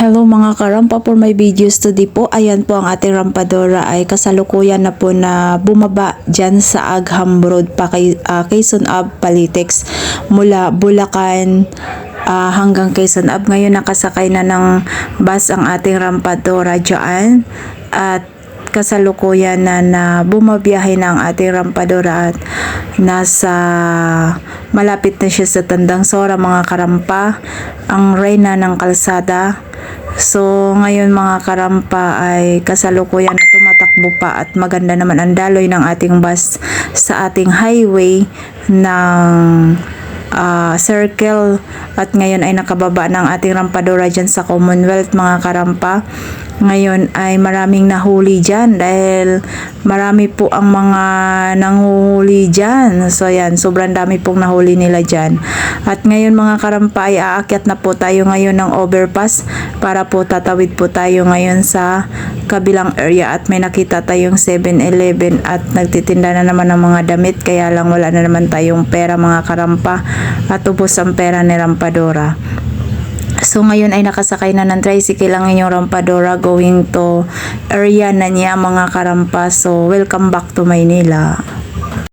Hello mga karampa, for my videos today po, ayan po ang ating rampadora ay kasalukuyan na po na bumaba dyan sa Agham Road pa kay Quezon Ave, Palitex mula Bulacan hanggang Quezon Ave. Ngayon nakasakay na ng bus ang ating rampadora dyan at kasalukuyan na bumabiyahe na ang ating rampadora at nasa malapit na siya sa Tandang Sora mga karampa, ang reyna ng kalsada. So ngayon mga karampa ay kasalukuyan na tumatakbo pa at maganda naman ang daloy ng ating bus sa ating highway ng circle at ngayon ay nakababa ng ating rampadora dyan sa Commonwealth mga karampa. Ngayon ay maraming nahuli dyan dahil marami po ang mga nanguhuli dyan. So ayan, sobrang dami pong nahuli nila dyan. At ngayon mga karampa ay aakyat na po tayo ngayon ng overpass para po tatawid po tayo ngayon sa kabilang area at may nakita tayong 7-Eleven at nagtitinda na naman ng mga damit, kaya lang wala na naman tayong pera mga karampa at ubos ang pera ni rampadora. So ngayon ay nakasakay na ng tricycle ang inyong rampadora going to area na niya mga karampa. So welcome back to Maynila.